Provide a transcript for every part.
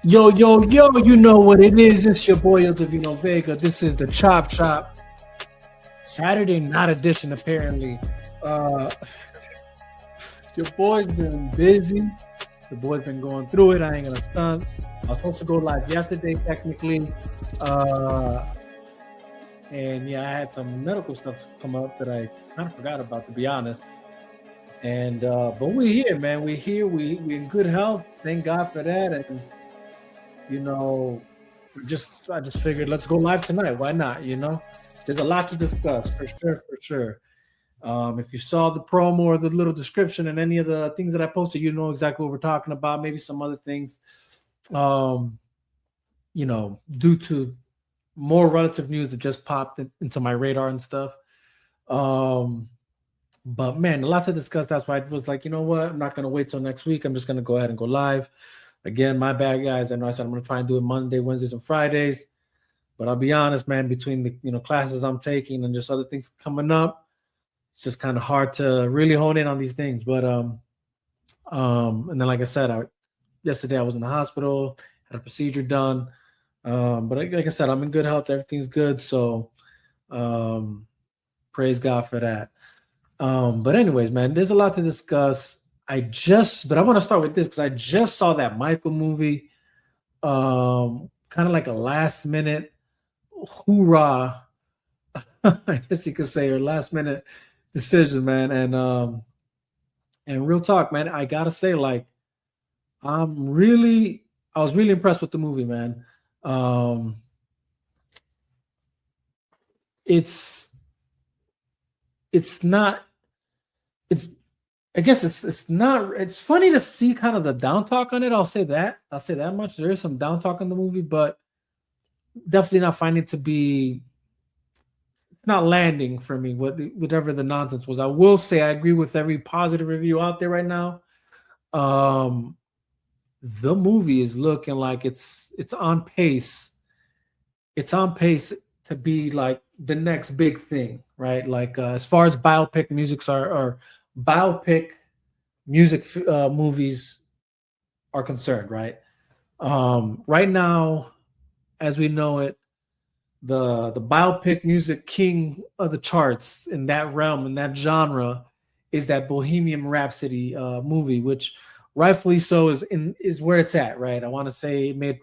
Yo, yo, yo, you know what it is. It's your boy El Divino Vega. This is the Chop Chop Saturday night edition, apparently. Uh your boy's been busy. The boy's been going through it. I ain't gonna stunt. I was supposed to go live yesterday, technically. Uh and yeah, I had some medical stuff come up that I kind of forgot about, to be honest. And but we're here, man. We're here. We in good health. Thank God for that. And you know, I just figured let's go live tonight. Why not? There's a lot to discuss for sure, for sure. If you saw the promo or the little description and any of the things that I posted, you know exactly what we're talking about. Maybe some other things, um, due to more relative news that just popped into my radar and stuff. Um, but man, a lot to discuss. That's why I was like, you know what? I'm not gonna wait till next week. I'm just gonna go ahead and go live. Again, my bad, guys. I know I said I'm gonna try and do it Monday, Wednesdays, and Fridays. But I'll be honest, man, between the classes I'm taking and just other things coming up, it's just kind of hard to really hone in on these things. But and then like I said, yesterday I was in the hospital, had a procedure done. But like I said, I'm in good health, everything's good. So praise God for that. But anyways, man, there's a lot to discuss. But I want to start with this because I just saw that Michael movie, kind of like a last minute hoorah, I guess you could say, or last minute decision, man. And real talk, man, I gotta say, like, I was really impressed with the movie, man. Um, it's it's not it's I guess it's not. It's funny to see kind of the down talk on it. I'll say that. I'll say that much. There is some down talk on the movie, but definitely not finding it to be not landing for me. Whatever the nonsense was, I will say I agree with every positive review out there right now. Um, the movie is looking like it's on pace. It's on pace to be like the next big thing, right? Like as far as biopic musics are, or biopic music movies are concerned, right? Right now, as we know it, the biopic music king of the charts in that realm, in that genre, is that Bohemian Rhapsody movie, which rightfully so is where it's at, right? I want to say it made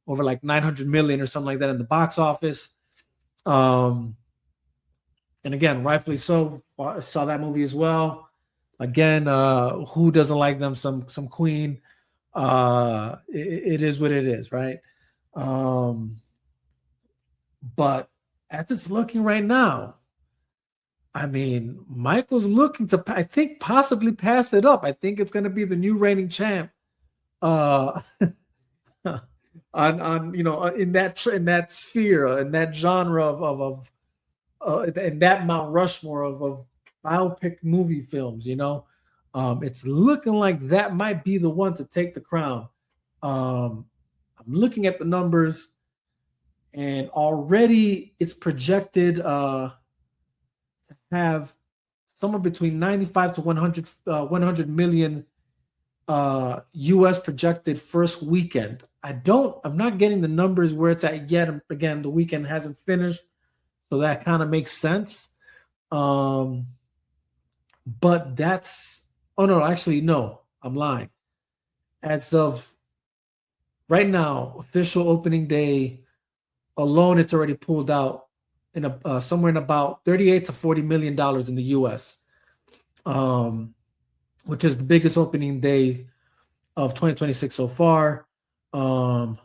over like 900 million or something like that in the box office. Um, and again, rightfully so. I saw that movie as well. Again, who doesn't like them? Some Queen. It is what it is, right? Um, but as it's looking right now, I mean, Michael's looking to, I think, possibly pass it up. I think it's going to be the new reigning champ. Uh, on in that sphere, in that genre of in that Mount Rushmore of biopic movie films. It's looking like that might be the one to take the crown. I'm looking at the numbers, and already it's projected to have somewhere between 95 to 100 million US projected first weekend. I'm not getting the numbers where it's at yet. Again, the weekend hasn't finished, so that kind of makes sense. But oh no, actually, no, I'm lying. As of right now, official opening day alone, it's already pulled out in somewhere in about 38 to 40 million dollars in the US, which is the biggest opening day of 2026 so far. Previews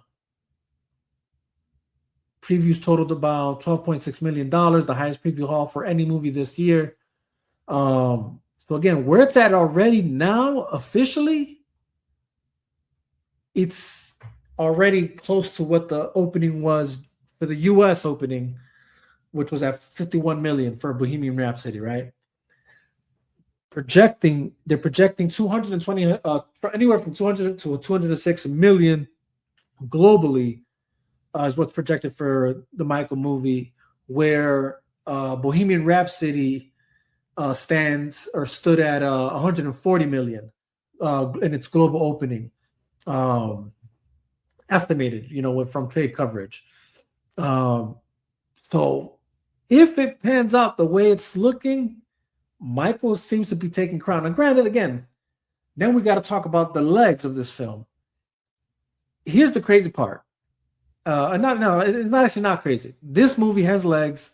totaled about $12.6 million, the highest preview haul for any movie this year. So again, where it's at already now, officially, it's already close to what the opening was for the US opening, which was at 51 million for Bohemian Rhapsody, right? They're projecting 220 anywhere from 200 to 206 million globally, is what's projected for the Michael movie, where Bohemian Rhapsody stood at 140 million in its global opening. estimated, from trade coverage. Um, so if it pans out the way it's looking, Michael seems to be taking crown. And granted, again, then we got to talk about the legs of this film. Here's the crazy part. Not no, it's not actually not crazy. This movie has legs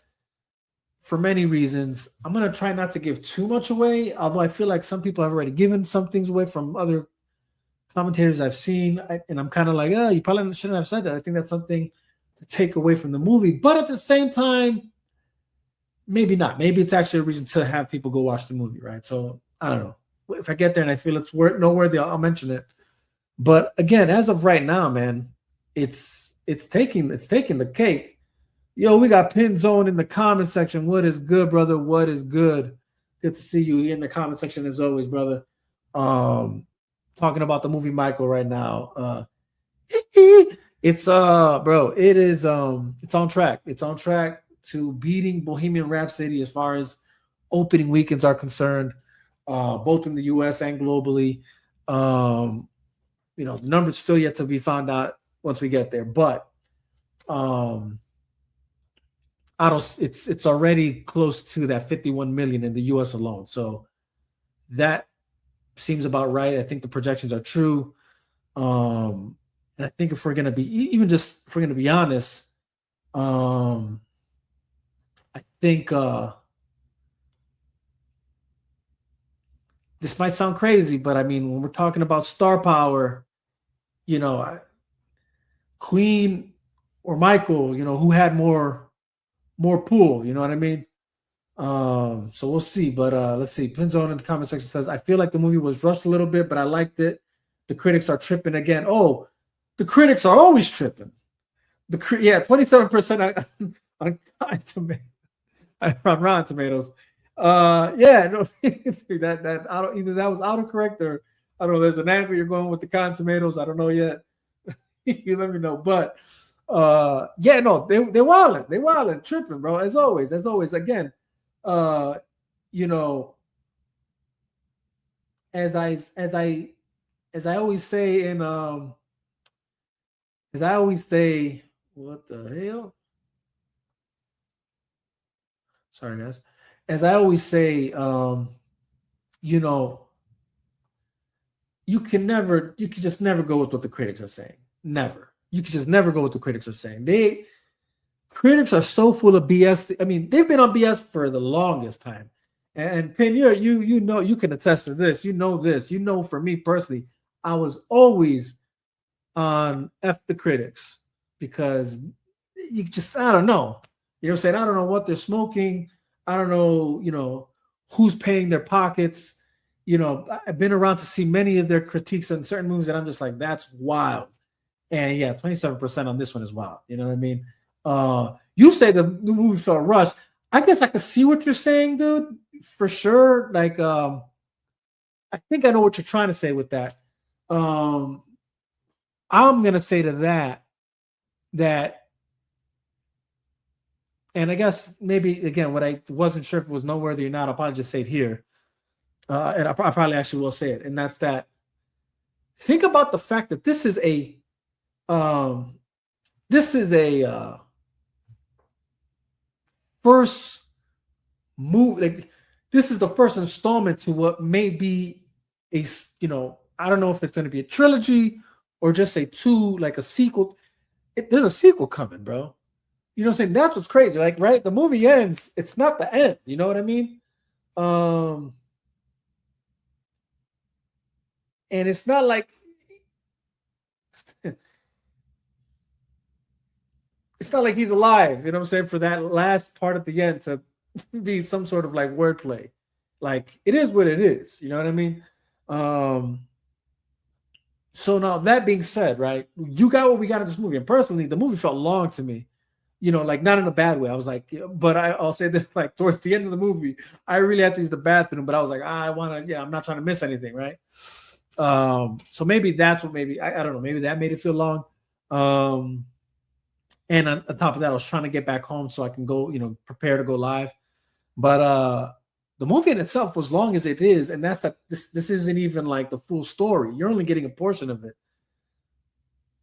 for many reasons. I'm gonna try not to give too much away, although I feel like some people have already given some things away from other commentators I've seen, and I'm kind of like, oh, you probably shouldn't have said that. I think that's something to take away from the movie, but at the same time, maybe not. Maybe it's actually a reason to have people go watch the movie, right? So I don't know. If I get there and I feel it's noteworthy, I'll mention it. But again, as of right now, man, it's taking the cake. Yo, we got Pin Zone in the comment section. What is good, brother? What is good? Good to see you in the comment section as always, brother. Talking about the movie Michael right now. It's bro, it is it's on track. It's on track to beating Bohemian Rhapsody as far as opening weekends are concerned, both in the US and globally. The numbers still yet to be found out once we get there, but it's already close to that 51 million in the US alone. So that seems about right. I think the projections are true. And I think if we're gonna be honest, I think this might sound crazy, but I mean, when we're talking about star power, Queen or Michael, who had more pool, you know what I mean? So we'll see. But let's see. Pinzone in the comment section says, I feel like the movie was rushed a little bit, but I liked it. The critics are tripping again. Oh, the critics are always tripping. 27% on Rotten Tomatoes. Yeah, no, that either that was autocorrect or I don't know. There's an angle you're going with the Rotten Tomatoes. I don't know yet. You let me know. But yeah, no, they're wilding, tripping, bro. As always. Again, as I always say what the hell? Sorry, guys. As I always say, you can just never go with what the critics are saying. Never. You can just never go with what the critics are saying. Critics are so full of BS. I mean, they've been on BS for the longest time. And Pin, you can attest to this. You know this. For me personally, I was always on F the critics because you just, I don't know. You know what I'm saying? I don't know what they're smoking. I don't know, who's paying their pockets. I've been around to see many of their critiques on certain movies, and I'm just like, that's wild. And yeah, 27% on this one is wild. You know what I mean? You say the movie felt rushed. I guess I could see what you're saying, dude, for sure. Like, I think I know what you're trying to say with that. I'm gonna say to that, and I guess maybe again, what I wasn't sure if it was noteworthy or not, I'll probably just say it here. And I probably actually will say it, and that's that. Think about the fact that this is a first move. Like, this is the first installment to what may be a, I don't know if it's going to be a trilogy or just a a sequel. There's a sequel coming, bro. You know what I'm saying? That's what's crazy. Like, right? The movie ends. It's not the end. You know what I mean? And it's not like he's alive. You know what I'm saying? For that last part at the end to be some sort of like wordplay. Like, it is what it is. You know what I mean? So now that being said, right? You got what we got in this movie. And personally, the movie felt long to me. Like, not in a bad way. I was like, but I'll say this, like, towards the end of the movie, I really had to use the bathroom, but I was like, I'm not trying to miss anything, right? So maybe that's what I don't know, maybe that made it feel long. And on top of that, I was trying to get back home so I can go, prepare to go live. But the movie in itself was long as it is, and that's that this isn't even like the full story. You're only getting a portion of it.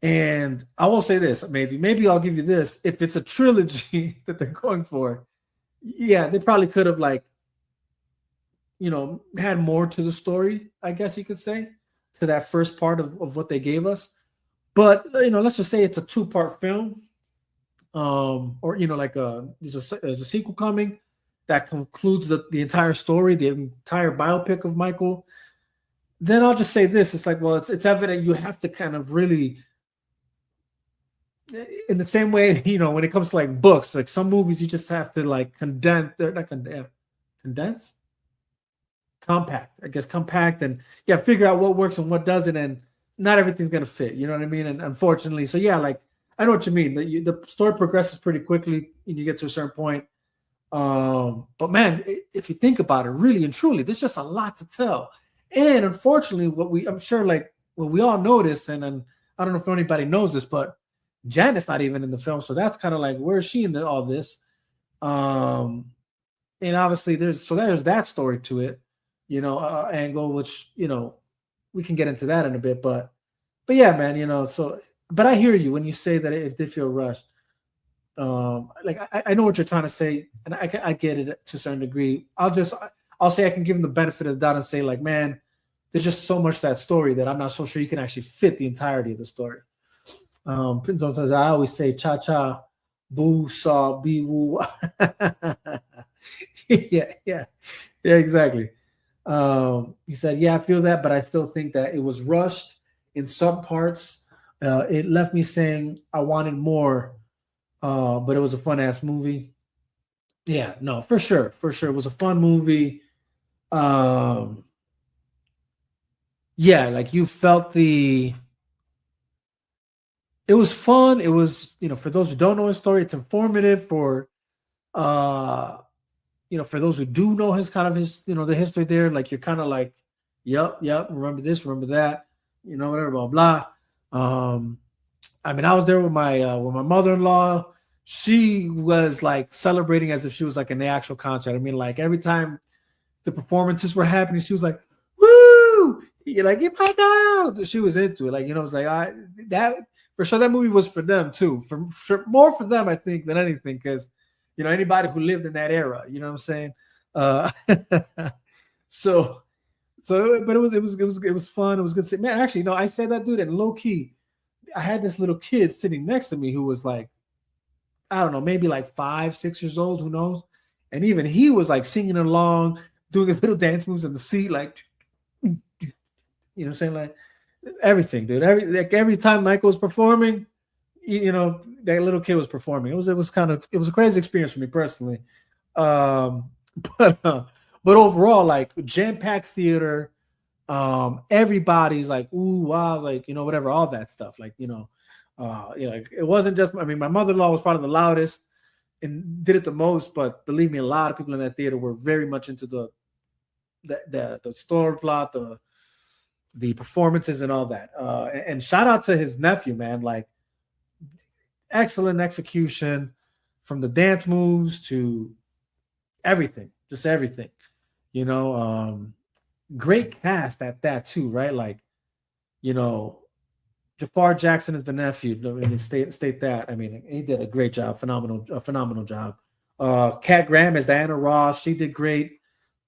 And I will say this, maybe I'll give you this. If it's a trilogy that they're going for, yeah, they probably could have like, had more to the story, I guess you could say, to that first part of what they gave us. But let's just say it's a two-part film, or like there's a sequel coming that concludes the entire story, the entire biopic of Michael. Then I'll just say this: it's like, well, it's evident you have to kind of really, in the same way, when it comes to like books, like some movies you just have to like condense, they're not condense, compact, I guess, compact, and yeah, figure out what works and what doesn't, and not everything's gonna fit. You know what I mean? And unfortunately, so yeah, like I know what you mean. The story progresses pretty quickly, and you get to a certain point. But man, if you think about it, really and truly, there's just a lot to tell. And unfortunately, I'm sure, like what we all notice, and I don't know if anybody knows this, but Janet's not even in the film, so that's kind of like, where is she in all this? Um, and obviously there's that story to it, angle, which we can get into that in a bit, but yeah, man, so but I hear you when you say that it did feel rushed. Like I know what you're trying to say, and I get it to a certain degree. I'll say I can give them the benefit of the doubt and say, like, man, there's just so much to that story that I'm not so sure you can actually fit the entirety of the story. Pinzon says, I always say cha cha, boo saw be woo. Yeah, exactly. He said, yeah, I feel that, but I still think that it was rushed in some parts. It left me saying I wanted more, but it was a fun ass movie. Yeah, no, for sure, for sure, it was a fun movie. Um, yeah, like you felt it was fun. It was, for those who don't know his story, it's informative. Uh, for those who do know the history there, like you're kind of like, yep, remember this, remember that, whatever, blah blah. Um, I mean, I was there with my mother-in-law. She was like celebrating as if she was like in the actual concert. I mean, like every time the performances were happening, she was like, "Woo!" You're like, "Get my out!" She was into it. Like, it's like that for sure. That movie was for them too. For sure, more for them, I think, than anything, because anybody who lived in that era. You know what I'm saying? Uh, so but it was fun. It was good. Man, actually, no, I said that, dude, and low key, I had this little kid sitting next to me who was like, I don't know, maybe like 5, 6 years old, who knows? And even he was like singing along, doing his little dance moves in the seat, like, what I'm saying? Like everything, dude. Every time Michael was performing, that little kid was performing. It was a crazy experience for me personally. Um, but uh, but overall, like jam-packed theater, everybody's like, ooh, wow, like, whatever, all that stuff. Like, it wasn't just, I mean, my mother-in-law was probably the loudest and did it the most, but believe me, a lot of people in that theater were very much into the story plot, the performances and all that. And shout out to his nephew, man, like excellent execution from the dance moves to everything, just everything, you know, um, great cast at that too, right? Like, you know, Jafar Jackson is the nephew. I mean, state that. I mean, he did a great job, phenomenal job. Kat Graham is Diana Ross. She did great.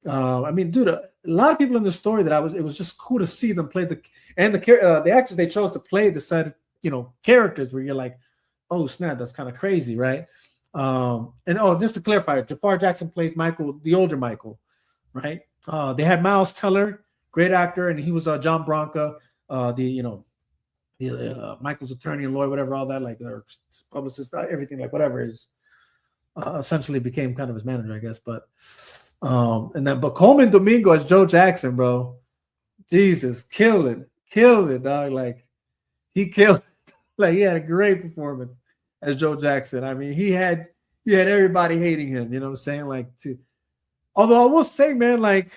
I mean, dude, a lot of people in the story it was just cool to see them play the actors they chose to play the set, characters where you're like, oh snap, that's kind of crazy, right? And just to clarify, Jafar Jackson plays Michael, the older Michael, right? They had Miles Teller, great actor, and he was John Bronca, the Michael's attorney and lawyer, whatever, all that, like their publicist, everything, like whatever is essentially became kind of his manager, I guess. But Coleman Domingo as Joe Jackson, bro, Jesus, killed it, dog. Like he killed, like he had a great performance as Joe Jackson. I mean, he had everybody hating him. You know what I'm saying? Although I will say, man, like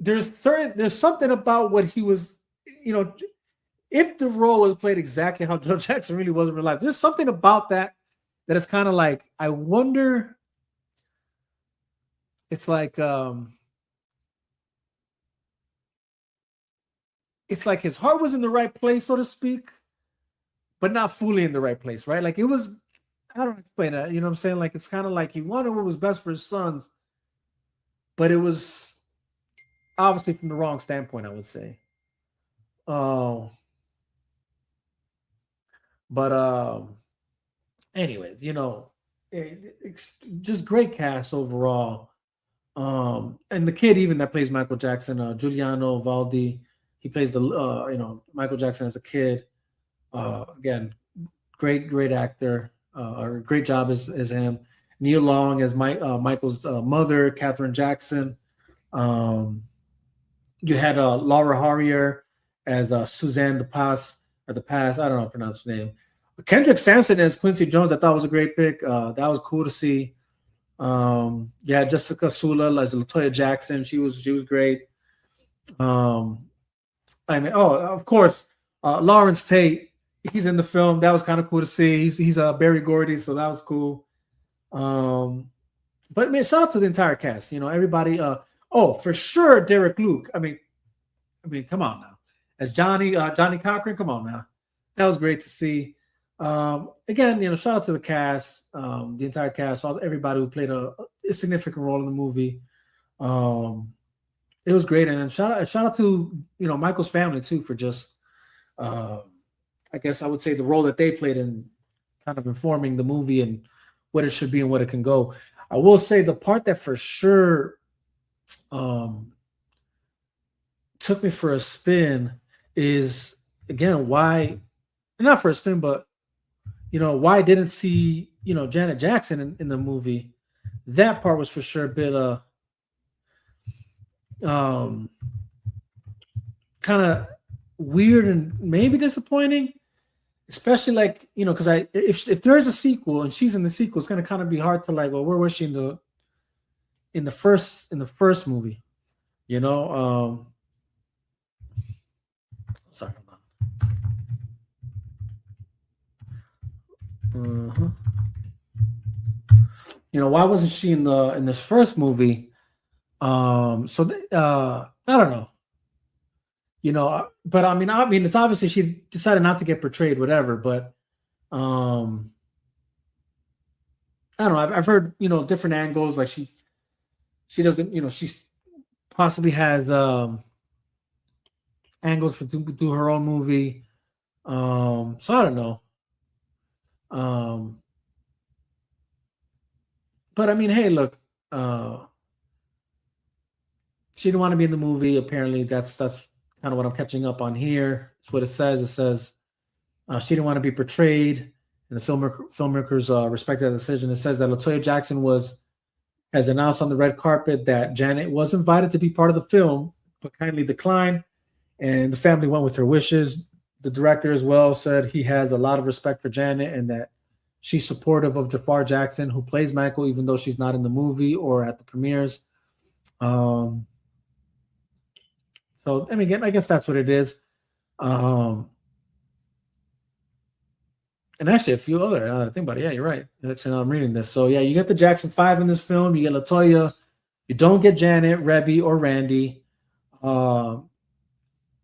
there's something about what he was, if the role was played exactly how Joe Jackson really was in real life, there's something about that is kind of like, I wonder. It's like it's like his heart was in the right place, so to speak, but not fully in the right place, right? Like it was, I don't explain that. You know what I'm saying? Like it's kind of like he wanted what was best for his sons, but it was obviously from the wrong standpoint, I would say. Oh, but anyways, just great cast overall. And the kid even that plays Michael Jackson, Giuliano Valdi, he plays the Michael Jackson as a kid. Again, great actor. Or great job as him. Neil Long as Michael's mother, Catherine Jackson. Um, you had Laura Harrier as Suzanne the Pass. I don't know how to pronounce her name. Kendrick Sampson as Quincy Jones. I thought was a great pick. That was cool to see. Yeah, Jessica Sula as Latoya Jackson. She was great. Um, I mean, oh, of course, Lawrence Tate. He's in the film. That was kind of cool to see. He's Barry Gordy, so that was cool. But man, shout out to the entire cast. Everybody. Oh, for sure, Derek Luke. I mean, come on now, as Johnny Cochran. Come on now, that was great to see. Again, shout out to the cast, the entire cast, everybody who played a significant role in the movie. It was great, and then shout out to Michael's family too for just, I guess I would say the role that they played in kind of informing the movie and what it should be and what it can go. I will say the part that for sure took me for a spin is again why not for a spin, but why I didn't see Janet Jackson in the movie. That part was for sure a bit kind of weird and maybe disappointing, especially like because if there is a sequel and she's in the sequel, it's gonna kind of be hard to like, well, where was she in the first movie? Sorry, hold on. Why wasn't she in this first movie? I don't know. But I mean, it's obviously she decided not to get portrayed, whatever. But I don't know. I've heard different angles. Like she doesn't. She possibly has angles for do her own movie. So I don't know. But I mean, hey, look. She didn't want to be in the movie. Apparently, that's kind of what I'm catching up on here. It's what it says. It says she didn't want to be portrayed, and the filmmakers respected that decision. It says that Latoya Jackson has announced on the red carpet that Janet was invited to be part of the film, but kindly declined, and the family went with her wishes. The director as well said he has a lot of respect for Janet and that she's supportive of Jafar Jackson, who plays Michael, even though she's not in the movie or at the premieres. So I mean, I guess that's what it is. And actually, a few other think about it. Yeah, you're right. Actually, now I'm reading this. So yeah, you get the Jackson 5 in this film. You get Latoya. You don't get Janet, Rebby, or Randy.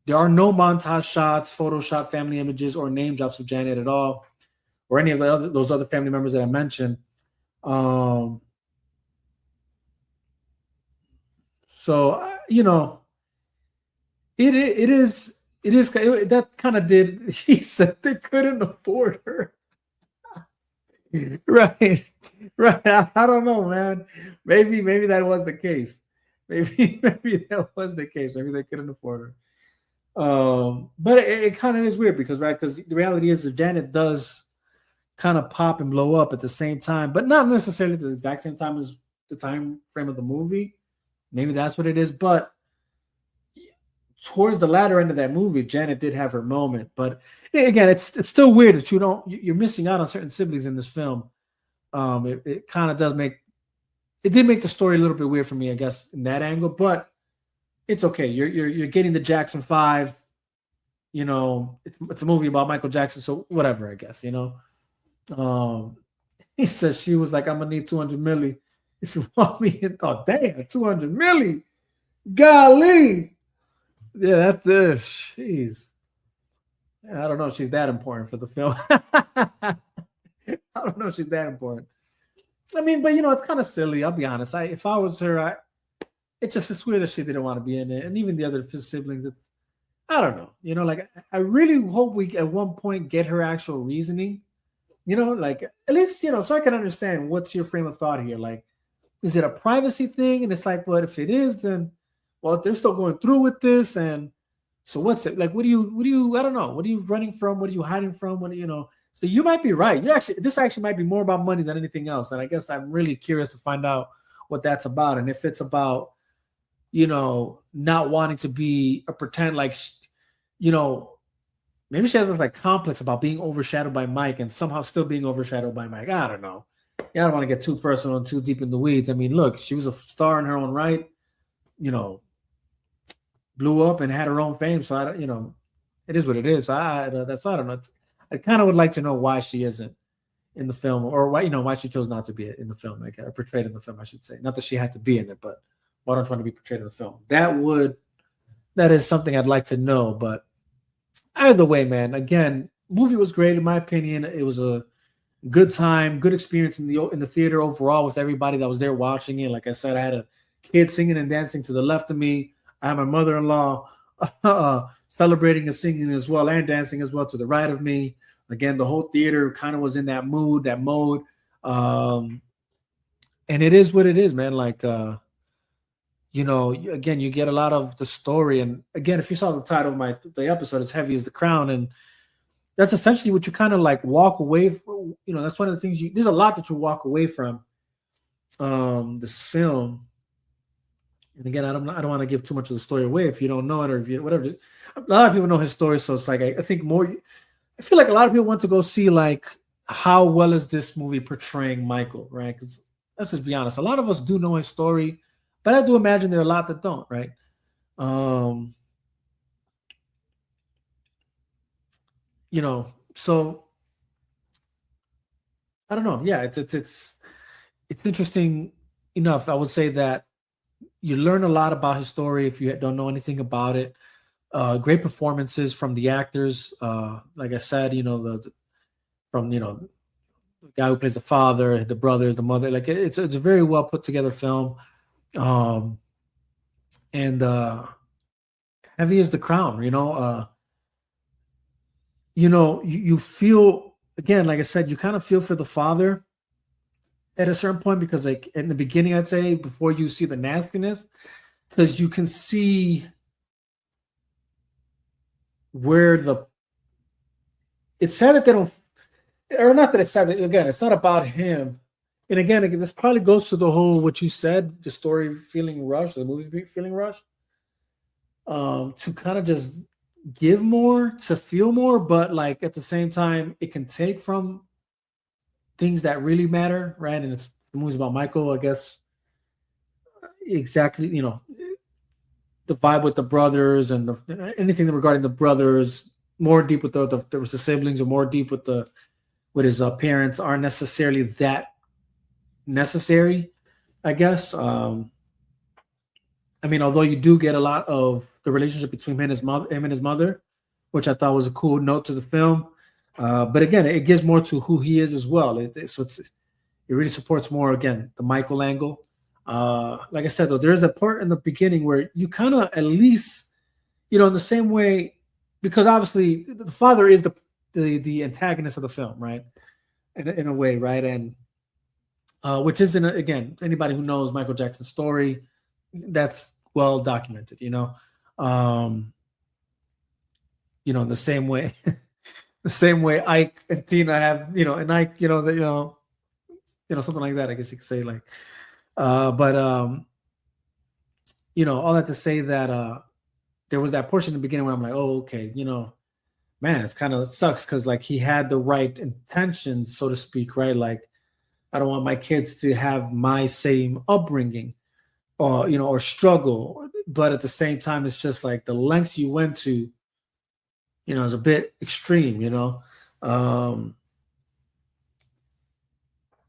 There are no montage shots, Photoshop family images, or name drops of Janet at all, or any of those other family members that I mentioned. So it is that kind of did. He said they couldn't afford her. Right. I don't know, man. Maybe that was the case. Maybe that was the case. Maybe they couldn't afford her. But it kind of is weird because the reality is that Janet does kind of pop and blow up at the same time, but not necessarily at the exact same time as the time frame of the movie. Maybe that's what it is, but towards the latter end of that movie, Janet did have her moment. But again, it's still weird that you're missing out on certain siblings in this film. It kind of did make the story a little bit weird for me, I guess, in that angle. But it's okay. You're getting the Jackson 5. It's a movie about Michael Jackson, so whatever, I guess. He says she was like, I'm gonna need 200 milli if you want me. Oh damn, 200 milli, golly. Yeah, that's this. Jeez. I don't know if she's that important for the film. I don't know if she's that important. I mean, but it's kind of silly. I'll be honest. If I was her, it's weird that she didn't want to be in it, and even the other two siblings. I don't know. Like I really hope we at one point get her actual reasoning. Like at least so I can understand what's your frame of thought here. Like, is it a privacy thing? And it's like, well, if it is, then well, they're still going through with this, and so what's it like? What do you? I don't know. What are you running from? What are you hiding from? What? So you might be right. This actually might be more about money than anything else. And I guess I'm really curious to find out what that's about, and if it's about not wanting to be a pretend like, you know, maybe she has this like complex about being overshadowed by Mike and somehow still being overshadowed by Mike. I don't know. Yeah, I don't want to get too personal and too deep in the weeds. I mean, look, she was a star in her own right. You know, blew up and had her own fame. So I don't, it is what it is. I don't know. I kind of would like to know why she isn't in the film, or why she chose not to be in the film, like portrayed in the film, I should say. Not that she had to be in it, but why don't you want to be portrayed in the film? That is something I'd like to know. But either way, man, again, movie was great in my opinion. It was a good time, good experience in the theater overall with everybody that was there watching it. Like I said, I had a kid singing and dancing to the left of me. I had my mother-in-law celebrating and singing as well and dancing as well to the right of me. Again, the whole theater kind of was in that mood, that mode. Um, and it is what it is, man. Like, again, you get a lot of the story. And again, if you saw the title of the episode, it's Heavy as the Crown. And that's essentially what you kind of like walk away from. That's one of the things there's a lot that you walk away from this film. And again, I don't want to give too much of the story away if you don't know it, or if you whatever. A lot of people know his story, so it's like I think more. I feel like a lot of people want to go see like how well is this movie portraying Michael, right? Because let's just be honest, a lot of us do know his story, but I do imagine there are a lot that don't, right? Um, so I don't know. Yeah, it's interesting enough. I would say that you learn a lot about his story if you don't know anything about it. Great performances from the actors. Like I said, from the guy who plays the father, the brothers, the mother. Like it's a very well put together film. Um, and Heavy is the crown. You feel again, like I said, you kind of feel for the father at a certain point because, like in the beginning, I'd say before you see the nastiness, because you can see where it's sad that they don't, or not that it's sad. Again, it's not about him. And again, this probably goes to the whole what you said, the story feeling rushed, the movie feeling rushed. To kind of just give more, to feel more, but like at the same time, it can take from things that really matter, right? And it's the movie's about Michael, I guess. Exactly, the vibe with the brothers and anything regarding the brothers, more deep with there was the siblings, or more deep with his parents, aren't necessarily that necessary, I guess. I mean, although you do get a lot of the relationship between him and his mother, which I thought was a cool note to the film. But again, it gives more to who he is as well. It really supports more again the Michael angle. Like I said, though, there is a part in the beginning where you kind of at least, in the same way, because obviously the father is the antagonist of the film, right? In a way, right? And which isn't again anybody who knows Michael Jackson's story, that's well documented. Um, the same way, the same way Ike and Tina have, and Ike, something like that. I guess you could say like, but all that to say that there was that portion in the beginning where I'm like, oh, okay, man, it's kind of sucks because like he had the right intentions, so to speak, right? Like, I don't want my kids to have my same upbringing or struggle, but at the same time, it's just like the lengths you went to, is a bit extreme. Um,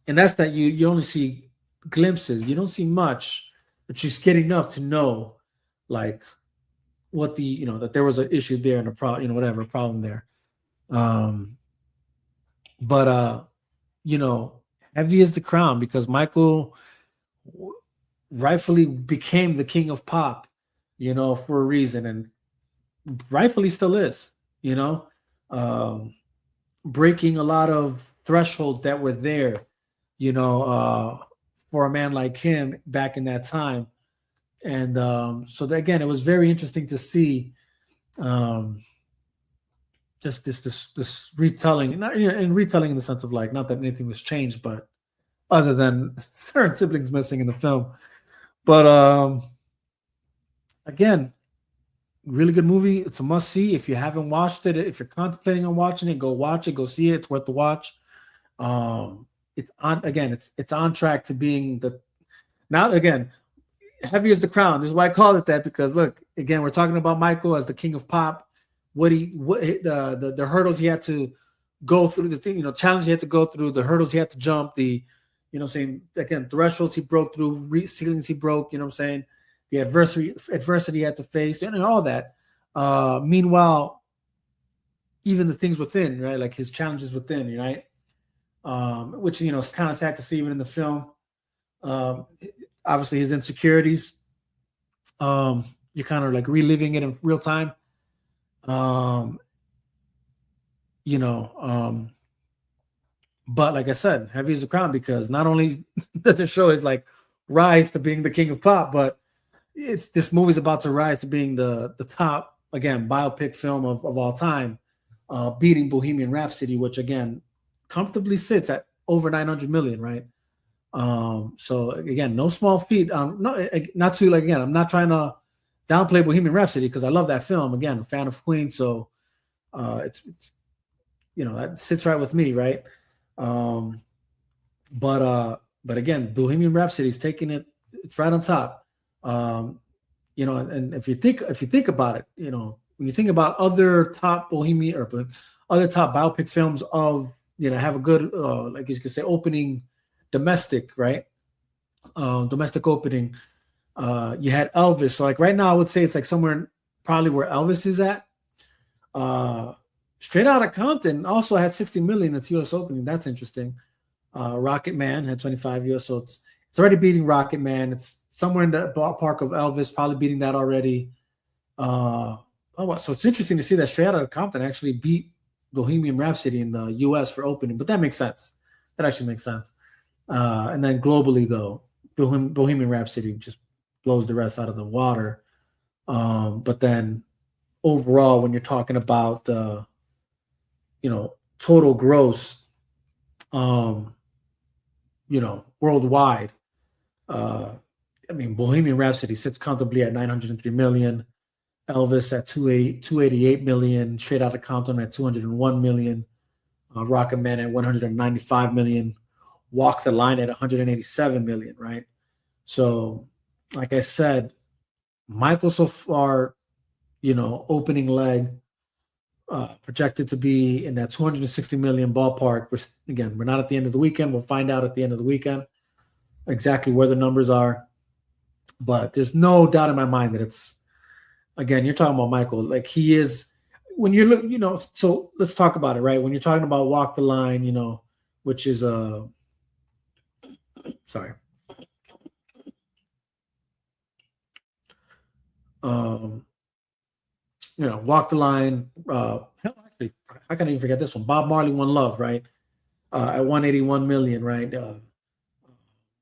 and that's that you only see glimpses, you don't see much, but you get enough to know, like what the that there was an issue there and a problem, whatever problem there. Um, but you know, heavy is the crown because Michael rightfully became the king of pop, for a reason, and rightfully still is, you know, um, breaking a lot of thresholds that were there, you know, for a man like him back in that time. And so that, again, it was very interesting to see um, just this retelling, not and retelling in the sense of like not that anything was changed, but other than certain siblings missing in the film. But again, really good movie. It's a must see. If you haven't watched it, if you're contemplating on watching it, go watch it. Go see it. It's worth the watch. Um, it's on again. It's on track to being the now again heavy as the crown. This is why I call it that because look again, we're talking about Michael as the king of pop. The hurdles he had to go through, the thing challenge he had to go through, the hurdles he had to jump, the saying again thresholds he broke through, ceilings he broke. You know what I'm saying? The adversity he had to face, and all that. Meanwhile, even the things within, right, like his challenges within, right, which is kind of sad to see even in the film. Um, Obviously, his insecurities. You're kind of like reliving it in real time. Um, you know, um, but like I said, heavy is the crown because not only does it show his like rise to being the king of pop, but this movie's about to rise to being the top again biopic film of all time, beating Bohemian Rhapsody, which again comfortably sits at over 900 million, right? So again, no small feat. Not to like again, I'm not trying to downplay Bohemian Rhapsody because I love that film. Again, a fan of Queen, so it's that sits right with me, right? Um, but again, Bohemian Rhapsody is taking it. It's right on top. And if you think about it, when you think about other top Bohemian or other top biopic films of have a good like you could say opening domestic, right? Domestic opening. You had Elvis. So like right now, I would say it's like somewhere probably where Elvis is at. Straight Outta Compton also had 60 million its U.S. opening. That's interesting. Rocket Man had 25 US, so it's already beating Rocket Man. It's somewhere in the ballpark of Elvis, probably beating that already. So it's interesting to see that Straight Outta Compton actually beat Bohemian Rhapsody in the US for opening, but that makes sense. That actually makes sense. And then globally, though, Bohemian Rhapsody just blows the rest out of the water. But then overall, when you're talking about total gross, worldwide, Bohemian Rhapsody sits comfortably at 903 million, Elvis at 288 million, Straight Outta Compton at 201 million, Rocket Man at 195 million, Walk the Line at 187 million, right? So, like I said, Michael so far, opening leg, projected to be in that 260 million ballpark. We're not at the end of the weekend. We'll find out at the end of the weekend exactly where the numbers are. But there's no doubt in my mind that it's, again, you're talking about Michael. Like he is, when you look, so let's talk about it, right? When you're talking about Walk the Line, which is sorry. Walk the Line. Actually, I can't even forget this one. Bob Marley, One Love, right? At 181 million, right?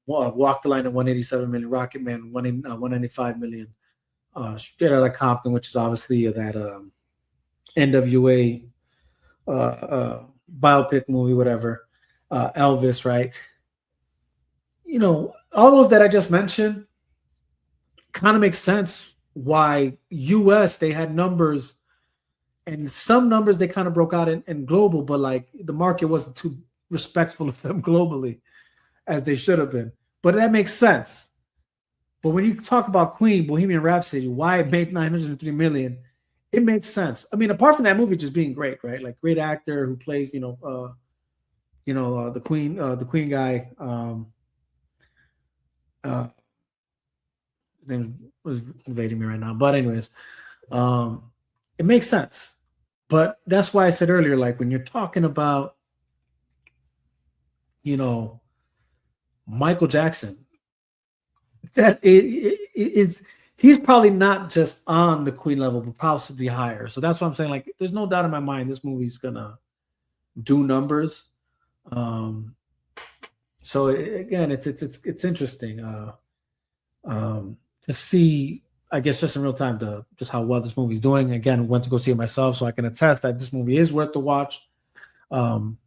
Walk the Line at 187 million. Rocket Man 195 million. Straight Outta Compton, which is obviously that NWA biopic movie, whatever. Elvis, right? All those that I just mentioned kind of makes sense why US they had numbers, and some numbers they kind of broke out in global, but like the market wasn't too respectful of them globally as they should have been. But that makes sense. But when you talk about Queen, Bohemian Rhapsody, why it made 903 million, it makes sense. I mean, apart from that movie just being great, right? Like great actor who plays, the Queen guy. His name was evading me right now. But anyways, Um, it makes sense, but that's why I said earlier, like when you're talking about, you know, Michael Jackson, that it is he's probably not just on the Queen level, but possibly higher. So that's what I'm saying. Like, there's no doubt in my mind this movie's gonna do numbers. Um, so again, it's interesting to see. I guess just in real time to just how well this movie's doing. Again, went to go see it myself, so I can attest that this movie is worth the watch. Um,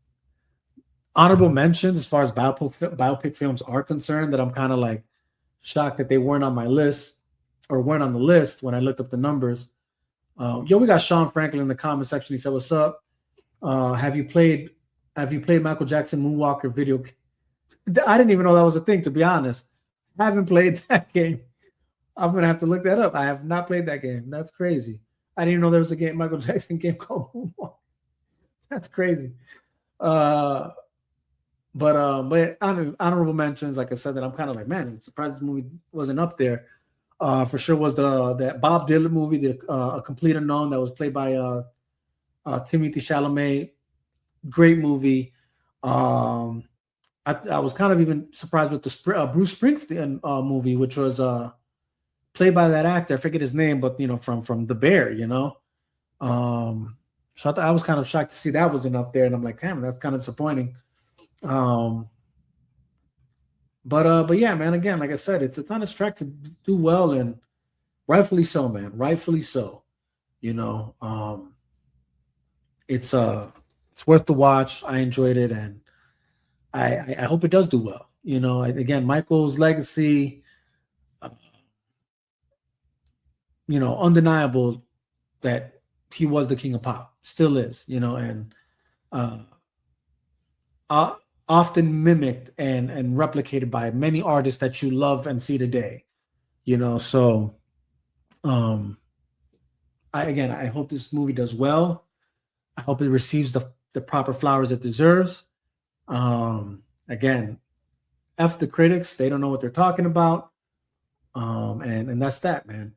Honorable mentions as far as biopic films are concerned, that I'm kind of like shocked that they weren't on my list or weren't on the list when I looked up the numbers. We got Sean Franklin in the comment section. He said, "What's up? Have you played? Have you played Michael Jackson Moonwalker video?" I didn't even know that was a thing. To be honest, I haven't played that game. I'm gonna have to look that up. I have not played that game. That's crazy. I didn't even know there was a game, Michael Jackson game called Moonwalk. That's crazy. But honorable mentions, like I said, that I'm kind of like, man, I'm surprised this movie wasn't up there. For sure was that Bob Dylan movie, the A Complete Unknown, that was played by Timothée Chalamet. Great movie. I was kind of even surprised with the Bruce Springsteen movie, which was played by that actor. I forget his name, but from The Bear, So I was kind of shocked to see that wasn't up there, and I'm like, damn, that's kind of disappointing. But yeah, man. Again, like I said, it's on its track to do well, and rightfully so, man. Rightfully so. It's worth the watch. I enjoyed it, and I hope it does do well. Again, Michael's legacy, undeniable that he was the king of pop, still is, and often mimicked and replicated by many artists that you love and see today. So I hope this movie does well. I hope it receives the proper flowers it deserves. Again, F the critics, they don't know what they're talking about. And that's that, man.